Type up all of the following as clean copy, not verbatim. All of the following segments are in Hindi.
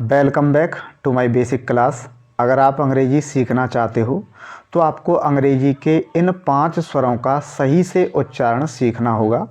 Welcome back to my basic class. अगर आप अंग्रेजी सीखना चाहते हो तो आपको अंग्रेजी के इन 5 स्वरों का सही से उच्चारण सीखना होगा।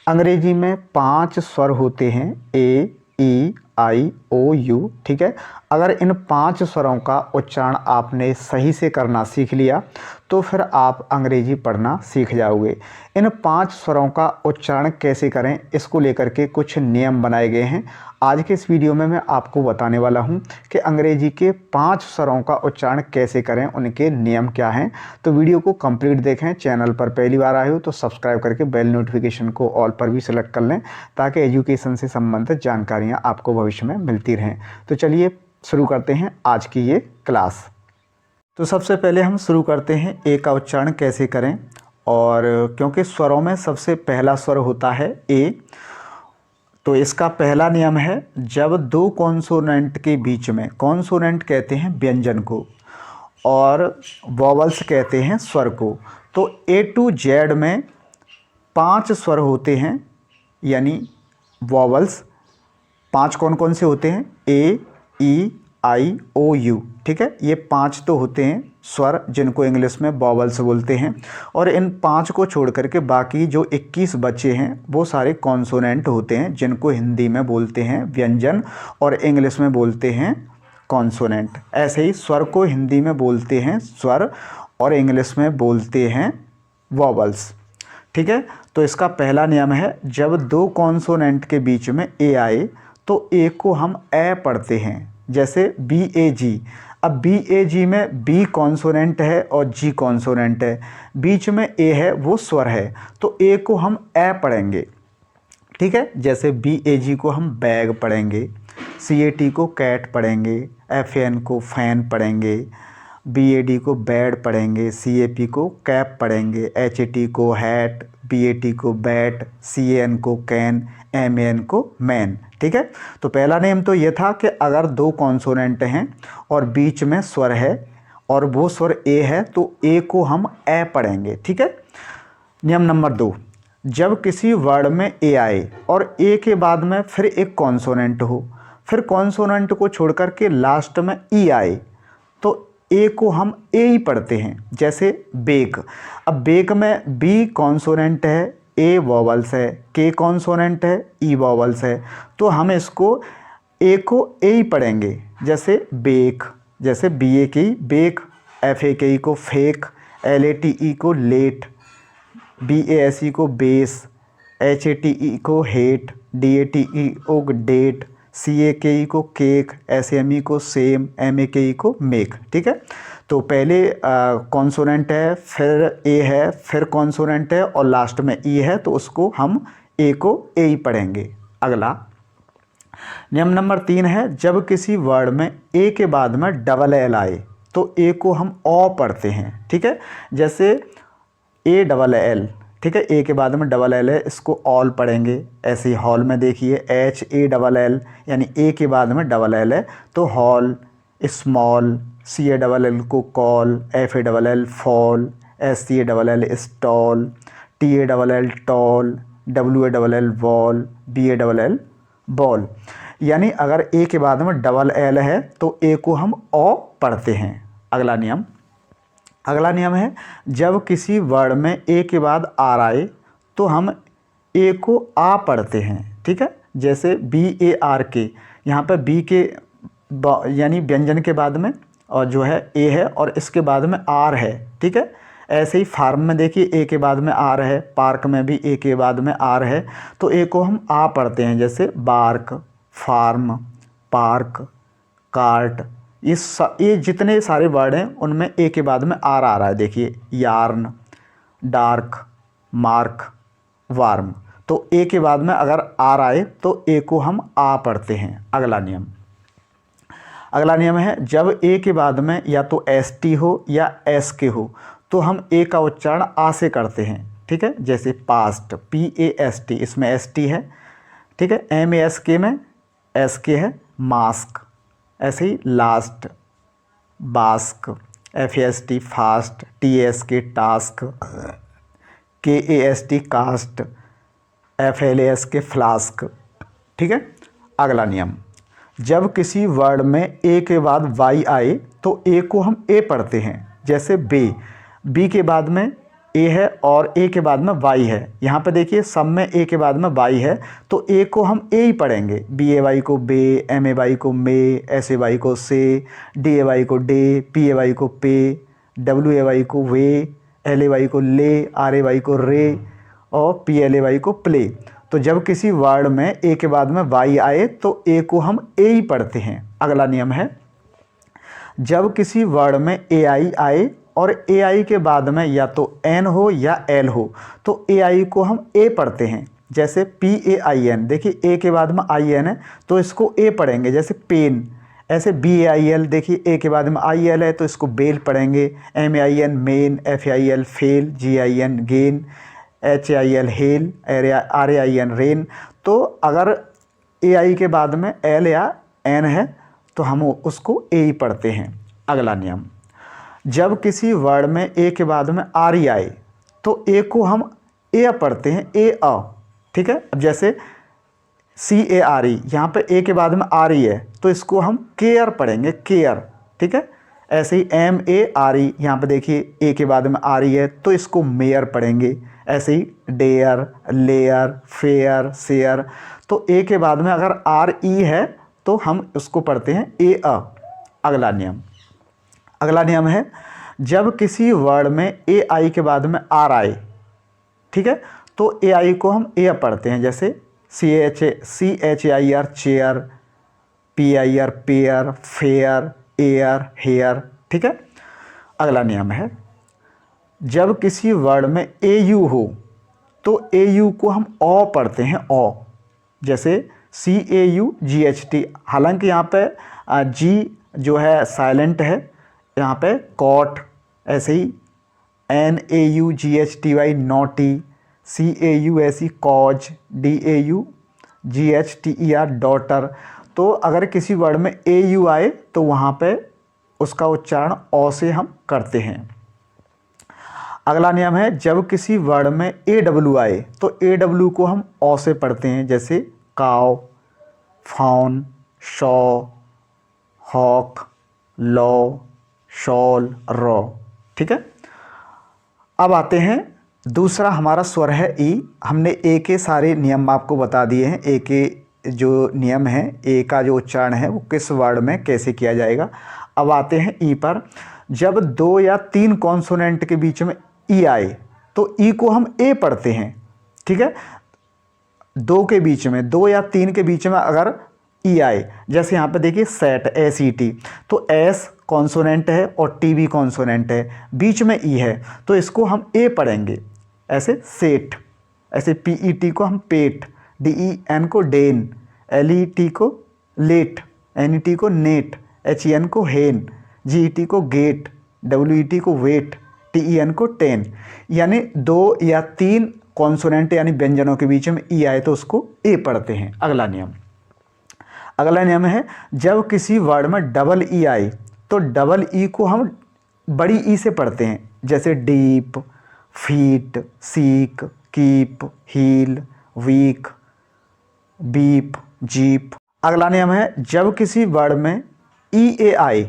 अंग्रेजी में 5 स्वर होते हैं, ए, ई, आई, ओ, यू। ठीक है, अगर इन 5 स्वरों का उच्चारण आपने सही से करना सीख लिया तो फिर आप अंग्रेजी पढ़ना सीख जाओगे। इन 5 स्वरों का उच्चारण कैसे करें, इसको लेकर के कुछ नियम बनाए गए हैं। आज के इस वीडियो में मैं आपको बताने वाला हूं कि अंग्रेजी के 5 स्वरों का उच्चारण कैसे करें, उनके नियम क्या हैं। तो वीडियो को कंप्लीट देखें। चैनल पर पहली बार आए हो तो सब्सक्राइब करके बेल नोटिफिकेशन को ऑल पर भी सिलेक्ट कर लें, ताकि एजुकेशन से संबंधित जानकारियाँ आपको भविष्य में मिलती रहें। तो चलिए शुरू करते हैं आज की ये क्लास। तो सबसे पहले हम शुरू करते हैं ए का उच्चारण कैसे करें। और क्योंकि स्वरों में सबसे पहला स्वर होता है ए, तो इसका पहला नियम है, जब 2 कॉन्सोनेंट के बीच में, कॉन्सोनेंट कहते हैं व्यंजन को और वॉवल्स कहते हैं स्वर को, तो ए टू जेड में 5 स्वर होते हैं, यानी वॉवल्स 5 कौन कौन से होते हैं, ए, ई, आई, ओ, यू। ठीक है, ये 5 तो होते हैं स्वर जिनको इंग्लिश में वॉवल्स बोलते हैं। और इन 5 को छोड़ करके बाकी जो 21 बचे हैं वो सारे कॉन्सोनेंट होते हैं, जिनको हिंदी में बोलते हैं व्यंजन और इंग्लिश में बोलते हैं कॉन्सोनेंट। ऐसे ही स्वर को हिंदी में बोलते हैं स्वर और इंग्लिश में बोलते हैं वॉवल्स। ठीक है, तो इसका पहला नियम है, जब 2 कॉन्सोनेंट के बीच में ए आए तो ए को हम ए पढ़ते हैं, जैसे बी ए जी। अब बी ए जी में बी कॉन्सोनेंट है और जी कॉन्सोनेंट है, बीच में ए है, वो स्वर है, तो ए को हम ए पढ़ेंगे। ठीक है, जैसे बी ए जी को हम बैग पढ़ेंगे, सी ए टी को कैट पढ़ेंगे, एफ एन को फैन पढ़ेंगे, बी ए डी को बेड पढ़ेंगे, सी ए पी को कैप पढ़ेंगे, एच ए टी को हैट, बी ए टी को बैट, सी ए एन को कैन, एम ए एन को मैन। ठीक है, तो पहला नियम तो ये था कि अगर 2 कॉन्सोनेंट हैं और बीच में स्वर है और वो स्वर ए है तो ए को हम ए पढ़ेंगे। ठीक है, नियम नंबर 2, जब किसी वर्ड में ए आए और ए के बाद में फिर एक कॉन्सोनेंट हो, फिर कॉन्सोनेंट को छोड़ कर के लास्ट में ई आए, तो ए को हम ए ही पढ़ते हैं। जैसे बेक, अब बेक में बी कॉन्सोनेंट है, ए वॉवल्स है, के कॉन्सोनेंट है, ई वॉवल्स है, तो हम इसको ए को ए ही पढ़ेंगे। जैसे बेक, जैसे बी ए की bake, F A K E को fake, L A T E को late, B A S E को base, H A T E को hate, D A T E को डेट, सी ए के ई को केक, एस एम ई को same, M A K E को मेक। ठीक है, तो पहले कॉन्सोनेंट है, फिर ए है, फिर कॉन्सोनेंट है और लास्ट में ई है, तो उसको हम ए को ए ही पढ़ेंगे। अगला नियम नंबर 3 है, जब किसी वर्ड में ए के बाद में डबल एल आए तो ए को हम ओ पढ़ते हैं। ठीक है, जैसे ए डबल एल, ठीक है, ए के बाद में डबल एल है, इसको ऑल पढ़ेंगे। ऐसे ही हॉल में देखिए एच ए डबल एल, यानी ए के बाद में डबल एल है तो hall, small, C A double L को call, F A double L fall, S C A double L stall, T A double L tall, W A double L wall, B A double L ball. यानी अगर ए के बाद में डबल एल है तो ए को हम ओ पढ़ते हैं। अगला नियम है, जब किसी वर्ड में ए के बाद आर आए तो हम ए को आ पढ़ते हैं। ठीक है, जैसे बी ए आर के, यहाँ पर बी के यानी व्यंजन के बाद में और जो है ए है और इसके बाद में आर है। ठीक है, ऐसे ही फार्म में देखिए ए के बाद में आर है, पार्क में भी ए के बाद में आर है, तो ए को हम आ पढ़ते हैं। जैसे बार्क, फार्म, पार्क, कार्ट, ये जितने सारे वर्ड हैं उनमें ए के बाद में आर आ रहा है। देखिए यार्न, डार्क, मार्क, वार्म, तो ए के बाद में अगर आर आए तो ए को हम आ पढ़ते हैं। अगला नियम है, जब ए के बाद में या तो एस टी हो या एस के हो तो हम ए का उच्चारण आ से करते हैं। ठीक है, जैसे past, P A S T, इसमें एस टी है। ठीक है, एम ए एस के में एस के है, मास्क। ऐसे ही last, bask, F A S T fast, T S K task, K A S T cast, F L A S K flask. ठीक है, अगला नियम, जब किसी वर्ड में ए के बाद वाई आए तो ए को हम ए पढ़ते हैं, जैसे बी के बाद में ए है और ए के बाद में वाई है। यहाँ पे देखिए सब में ए के बाद में वाई है तो ए को हम ए ही पढ़ेंगे। बी ए वाई को बे, एम ए वाई को मे, एस ए वाई को से, डी ए वाई को डे, पी ए वाई को पे, डब्ल्यू ए वाई को वे, एल ए वाई को ले, आर ए वाई को रे और पी एल ए वाई को प्ले। तो जब किसी वर्ड में ए के बाद में वाई आए तो ए को हम ए ही पढ़ते हैं। अगला नियम है, जब किसी वर्ड में ए आई आए और ए आई के बाद में या तो एन हो या एल हो तो ए आई को हम ए पढ़ते हैं, जैसे पी ए आई एन। देखिए ए के बाद में आई एन है तो इसको ए पढ़ेंगे, जैसे पेन। ऐसे बी ए आई एल, देखिए ए के बाद में आई एल है तो इसको बेल पढ़ेंगे। M A I N main, F A I L fail, ji I N gain, H A I L hello, R A I N rain. तो अगर ए आई के बाद में एल या एन है तो हम उसको ए ही पढ़ते हैं। अगला नियम, जब किसी वर्ड में ए के बाद में आर ई आए तो ए को हम ए पढ़ते हैं, ए अ। ठीक है, अब जैसे सी ए आर ई, यहाँ पे ए के बाद में आर ई है तो इसको हम केयर पढ़ेंगे, केयर। ठीक है, ऐसे ही एम ए आर ई, यहाँ पे देखिए ए के बाद में आर ई है तो इसको मेयर पढ़ेंगे। ऐसे ही डेयर, लेयर, फेयर, शेयर। तो ए के बाद में अगर आर ई है तो हम उसको पढ़ते हैं ए अ। अगला नियम है, जब किसी वर्ड में ए आई के बाद में आर आए, ठीक है, तो ए आई को हम ए पढ़ते हैं, जैसे C H A I R chair, P I R pair, fair, air, hair. ठीक है, अगला नियम है, जब किसी वर्ड में ए यू हो तो ए यू को हम ओ पढ़ते हैं, ओ। जैसे सी A U G H T, हालांकि यहाँ पे जी जो है साइलेंट है, यहाँ पे कॉट। ऐसे ही N A U G H T Y naughty, C A U S E cause, D A U G H T E R daughter. तो अगर किसी वर्ड में ए यू आए तो वहाँ पे उसका उच्चारण ओ से हम करते हैं। अगला नियम है, जब किसी वर्ड में ए डब्ल्यू आए तो ए डब्ल्यू को हम ओ से पढ़ते हैं, जैसे caw, fawn, shaw, hawk, law, shawl, raw. ठीक है, अब आते हैं, दूसरा हमारा स्वर है ई। हमने ए के सारे नियम आपको बता दिए हैं, ए के जो नियम है, ए का जो उच्चारण है वो किस वर्ड में कैसे किया जाएगा। अब आते हैं ई पर, जब 2 या 3 कॉन्सोनेंट के बीच में ई आए तो ई को हम ए पढ़ते हैं। ठीक है, 2 के बीच में, 2 या 3 के बीच में अगर ई आए, जैसे यहाँ पे देखिए सेट, एस ई टी, तो एस कॉन्सोनेंट है और टी भी कॉन्सोनेंट है, बीच में ई है तो इसको हम ए पढ़ेंगे, ऐसे सेट। ऐसे पी ई टी को हम पेट, डी ई एन को डेन, एल ई टी को लेट, एन ई टी को नेट, एच ई एन को हेन, जी ई टी को गेट, डब्ल्यू ई टी को वेट, टी ई एन को टेन। यानी 2 या 3 कॉन्सोनेंट यानी व्यंजनों के बीच में ई आए तो उसको ए पढ़ते हैं। अगला नियम है, जब किसी वर्ड में डबल ई आए तो डबल ई को हम बड़ी ई से पढ़ते हैं, जैसे deep, feet, seek, keep, heel, week, beep, jeep. अगला नियम है, जब किसी वर्ड में ई ए आए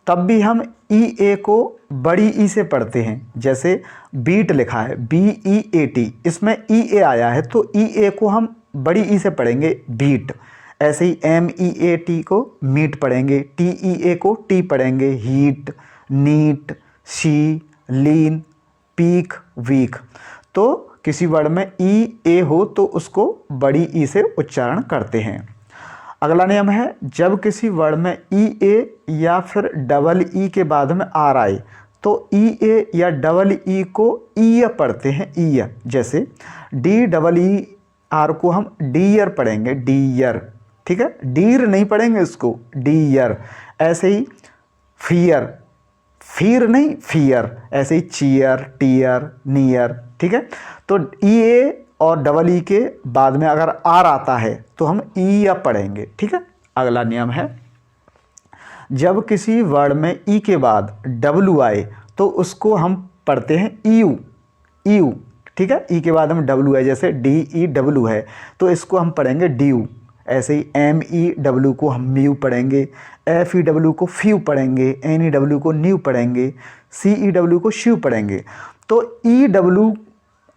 तब भी हम ई ए को बड़ी ई से पढ़ते हैं, जैसे बीट लिखा है, बी ई ए टी, इसमें ई ए आया है तो ई ए को हम बड़ी ई से पढ़ेंगे, बीट। ऐसे ही एम ई ए टी को मीट पढ़ेंगे, टी ई ए को टी पढ़ेंगे, heat, neat, she, lean, peak, weak. तो किसी वर्ड में ई ए हो तो उसको बड़ी ई से उच्चारण करते हैं। अगला नियम है, जब किसी वर्ड में ई ए या फिर डबल ई के बाद में आर आए तो ई ए या डबल ई को ई पढ़ते हैं, ई। जैसे डी डबल ई आर को हम डीयर पढ़ेंगे, डीयर। ठीक है, डीर नहीं पढ़ेंगे इसको, डीयर। ऐसे ही फियर, फिर नहीं फियर। ऐसे ही चीयर, टीयर, नियर। ठीक है, तो ई ए और डबल ई के बाद में अगर आर आता है तो हम ई या पढ़ेंगे। ठीक है, अगला नियम है, जब किसी वर्ड में ई के बाद डब्ल्यू आए तो उसको हम पढ़ते हैं ईयू, ईयू। ठीक है, ई के बाद हम डब्ल्यू है, जैसे डी ई डब्ल्यू है तो इसको हम पढ़ेंगे डी यू। ऐसे ही MEW को हम म्यू पढ़ेंगे, FEW को फ्यू पढ़ेंगे, NEW को न्यू पढ़ेंगे, CEW को श्यू पढ़ेंगे। तो EW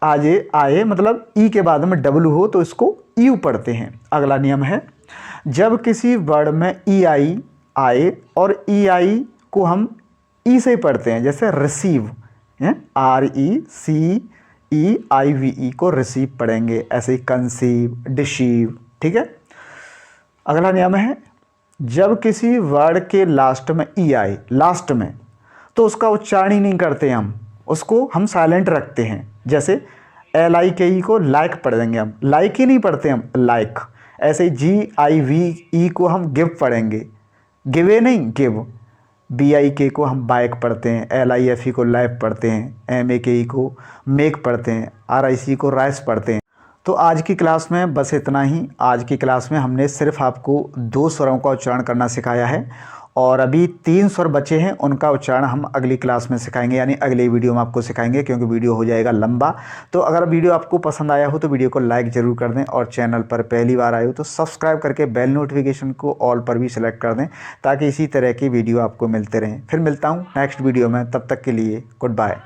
आए मतलब ई के बाद में W हो तो इसको यू पढ़ते हैं। अगला नियम है, जब किसी वर्ड में EI आए और EI को हम ई से पढ़ते हैं, जैसे रिसीव है, RECEIVE को रिसीव पढ़ेंगे, ऐसे ही कंसीव, डिसीव। ठीक है। अगला नियम है, जब किसी वर्ड के लास्ट में ई आए, लास्ट में, तो उसका उच्चारण ही नहीं करते हम, उसको हम साइलेंट रखते हैं। जैसे LIKE को लाइक पढ़ देंगे हम, लाइक ही नहीं पढ़ते हम, लाइक। ऐसे ही GIVE को हम गिव पढ़ेंगे, गिवे नहीं, गिव। BIK को हम बाइक पढ़ते हैं, LIFE को लाइफ पढ़ते हैं, MAKE को मेक पढ़ते हैं, RIC को राइस पढ़ते हैं। तो आज की क्लास में बस इतना ही। आज की क्लास में हमने सिर्फ आपको 2 स्वरों का उच्चारण करना सिखाया है और अभी 3 स्वर बचे हैं, उनका उच्चारण हम अगली क्लास में सिखाएंगे, यानी अगले वीडियो में आपको सिखाएंगे, क्योंकि वीडियो हो जाएगा लंबा। तो अगर वीडियो आपको पसंद आया हो तो वीडियो को लाइक ज़रूर कर दें और चैनल पर पहली बार आए हो तो सब्सक्राइब करके बेल नोटिफिकेशन को ऑल पर भी सिलेक्ट कर दें, ताकि इसी तरह की वीडियो आपको मिलते रहें। फिर मिलता हूँ नेक्स्ट वीडियो में, तब तक के लिए गुड बाय।